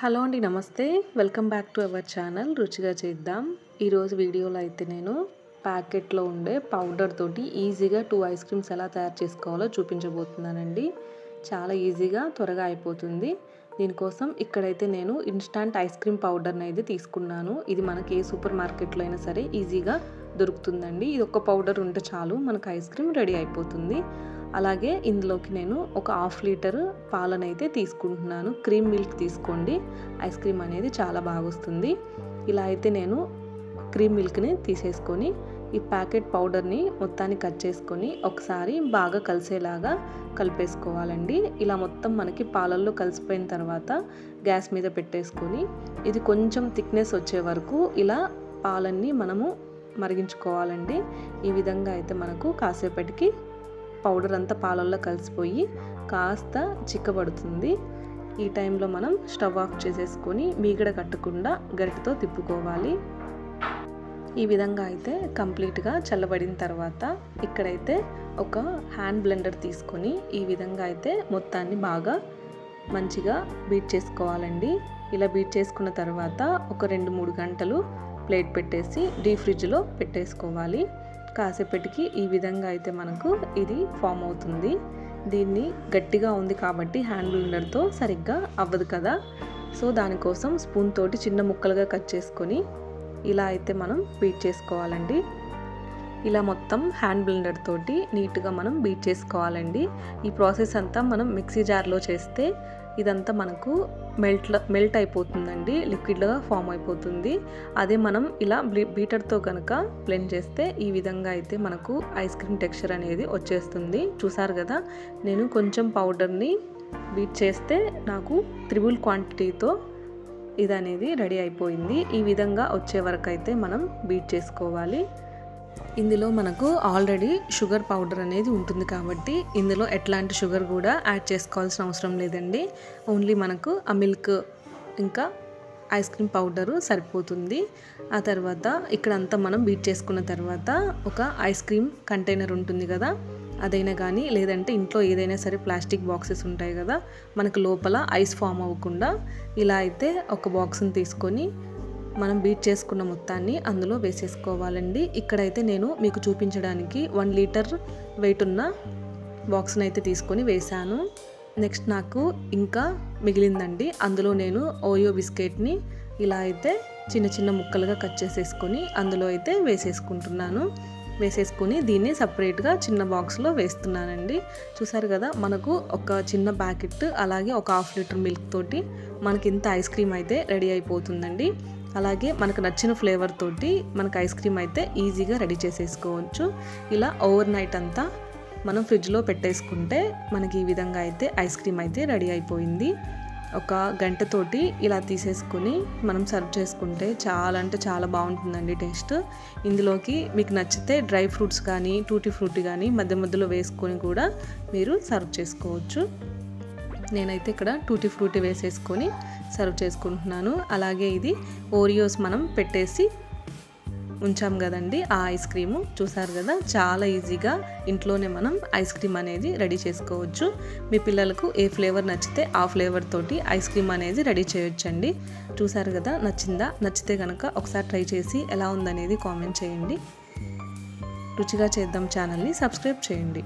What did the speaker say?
Hello అండి, నమస్తే. Welcome back to our channel రుచిగా చేద్దాం. ఈరోజు వీడియోలో అయితే నేను ప్యాకెట్లో ఉండే పౌడర్ తోటి ఈజీగా 2 ఐస్ క్రీమ్స్ ఎలా తయారు చేసుకోవాలో చూపించబోతున్నానండి. చాలా ఈజీగా త్వరగా అయిపోతుంది. దీనికోసం ఇక్కడైతే నేను ఇన్స్టాంట్ ఐస్ క్రీమ్ పౌడర్ని అయితే తీసుకున్నాను. ఇది మనకి ఏ సూపర్ మార్కెట్లో అయినా సరే ఈజీగా దొరుకుతుందండి. ఇది ఒక పౌడర్ ఉంటే చాలు, మనకు ఐస్ క్రీమ్ రెడీ అయిపోతుంది. అలాగే ఇందులోకి నేను ఒక 1/2 లీటర్ పాలనైతే తీసుకుంటున్నాను. క్రీమ్ మిల్క్ తీసుకోండి, ఐస్ క్రీమ్ అనేది చాలా బాగా వస్తుంది. ఇలా అయితే నేను క్రీమ్ మిల్క్ని తీసేసుకొని ఈ ప్యాకెట్ పౌడర్ని మొత్తాన్ని కట్ చేసుకొని ఒకసారి బాగా కలిసేలాగా కలిపేసుకోవాలండి. ఇలా మొత్తం మనకి పాలల్లో కలిసిపోయిన తర్వాత గ్యాస్ మీద పెట్టేసుకొని ఇది కొంచెం థిక్నెస్ వచ్చే వరకు ఇలా పాలన్నీ మనము మరిగించుకోవాలండి. ఈ విధంగా అయితే మనకు కాసేపటికి పౌడర్ అంతా పాలల్లో కలిసిపోయి కాస్త చిక్కబడుతుంది. ఈ టైంలో మనం స్టవ్ ఆఫ్ చేసేసుకొని మీగడ కట్టకుండా గరిటెతో తిప్పుకోవాలి. ఈ విధంగా అయితే కంప్లీట్గా చల్లబడిన తర్వాత ఇక్కడైతే ఒక హ్యాండ్ బ్లెండర్ తీసుకొని ఈ విధంగా అయితే మొత్తాన్ని బాగా మంచిగా బీట్ చేసుకోవాలండి. ఇలా బీట్ చేసుకున్న తర్వాత ఒక 2-3 గంటలు ప్లేట్ పెట్టేసి డీప్ ఫ్రిడ్జ్లో పెట్టేసుకోవాలి. కాసేపటికి ఈ విధంగా అయితే మనకు ఇది ఫామ్ అవుతుంది. దీన్ని గట్టిగా ఉంది కాబట్టి హ్యాండ్ బ్లెండర్తో సరిగ్గా అవ్వదు కదా, సో దానికోసం స్పూన్ తోటి చిన్న ముక్కలుగా కట్ చేసుకొని ఇలా అయితే మనం బీట్ చేసుకోవాలండి. ఇలా మొత్తం హ్యాండ్ బ్లెండర్ తోటి నీట్గా మనం బీట్ చేసుకోవాలండి. ఈ ప్రాసెస్ అంతా మనం మిక్సీ జార్లో చేస్తే ఇదంతా మనకు మెల్ట్ అయిపోతుందండి, లిక్విడ్గా ఫామ్ అయిపోతుంది. అదే మనం ఇలా బీటర్తో కనుక బ్లెండ్ చేస్తే ఈ విధంగా అయితే మనకు ఐస్ క్రీమ్ టెక్స్చర్ అనేది వచ్చేస్తుంది. చూసారు కదా, నేను కొంచెం పౌడర్ని బీట్ చేస్తే నాకు 3 క్వాంటిటీతో ఇది అనేది రెడీ అయిపోయింది. ఈ విధంగా వచ్చే వరకు అయితే మనం బీట్ చేసుకోవాలి. ఇందులో మనకు ఆల్రెడీ షుగర్ పౌడర్ అనేది ఉంటుంది కాబట్టి ఇందులో ఎట్లాంటి షుగర్ కూడా యాడ్ చేసుకోవాల్సిన అవసరం లేదండి. ఓన్లీ మనకు ఆ మిల్క్ ఇంకా ఐస్ క్రీమ్ పౌడరు సరిపోతుంది. ఆ తర్వాత ఇక్కడంతా మనం బీట్ చేసుకున్న తర్వాత ఒక ఐస్ క్రీమ్ కంటైనర్ ఉంటుంది కదా, అదైనా కానీ లేదంటే ఇంట్లో ఏదైనా సరే ప్లాస్టిక్ బాక్సెస్ ఉంటాయి కదా, మనకు లోపల ఐస్ ఫామ్ అవ్వకుండా ఇలా అయితే ఒక బాక్స్ని తీసుకొని మనం బీట్ చేసుకున్న మొత్తాన్ని అందులో వేసేసుకోవాలండి. ఇక్కడైతే నేను మీకు చూపించడానికి 1 లీటర్ వెయిట్ ఉన్న బాక్స్ని అయితే తీసుకొని వేసాను. నెక్స్ట్ నాకు ఇంకా మిగిలిందండి. అందులో నేను ఓయో బిస్కెట్ని ఇలా అయితే చిన్న చిన్న ముక్కలుగా కట్ చేసేసుకొని అందులో అయితే వేసేసుకుని దీన్ని సపరేట్గా చిన్న బాక్స్లో వేస్తున్నానండి. చూసారు కదా, మనకు ఒక చిన్న ప్యాకెట్ అలాగే ఒక 1/2 లీటర్ మిల్క్ తోటి మనకి ఇంత ఐస్ క్రీమ్ అయితే రెడీ అయిపోతుందండి. అలాగే మనకు నచ్చిన ఫ్లేవర్ తోటి మనకు ఐస్ క్రీమ్ అయితే ఈజీగా రెడీ చేసేసుకోవచ్చు. ఇలా ఓవర్ నైట్ అంతా మనం ఫ్రిడ్జ్లో పెట్టేసుకుంటే మనకి ఈ విధంగా అయితే ఐస్ క్రీమ్ అయితే రెడీ అయిపోయింది. ఒక గంటతోటి ఇలా తీసేసుకొని మనం సర్వ్ చేసుకుంటే చాలా అంటే చాలా బాగుంటుందండి టేస్ట్. ఇందులోకి మీకు నచ్చితే డ్రై ఫ్రూట్స్ కానీ టూటీ ఫ్రూటీ కానీ మధ్య మధ్యలో వేసుకొని కూడా మీరు సర్వ్ చేసుకోవచ్చు. నేనైతే ఇక్కడ టూటీ ఫ్రూటీ వేసేసుకొని సర్వ్ చేసుకుంటున్నాను. అలాగే ఇది ఓరియోస్ మనం పెట్టేసి ఉంచాం కదండి, ఆ ఐస్ క్రీము చూసారు కదా, చాలా ఈజీగా ఇంట్లోనే మనం ఐస్ క్రీమ్ అనేది రెడీ చేసుకోవచ్చు. మీ పిల్లలకు ఏ ఫ్లేవర్ నచ్చితే ఆ ఫ్లేవర్ తోటి ఐస్ క్రీమ్ అనేది రెడీ చేయొచ్చండి. చూసారు కదా, నచ్చితే కనుక ఒకసారి ట్రై చేసి ఎలా ఉందనేది కామెంట్ చేయండి. రుచిగా చేద్దాం ఛానల్ని సబ్స్క్రైబ్ చేయండి.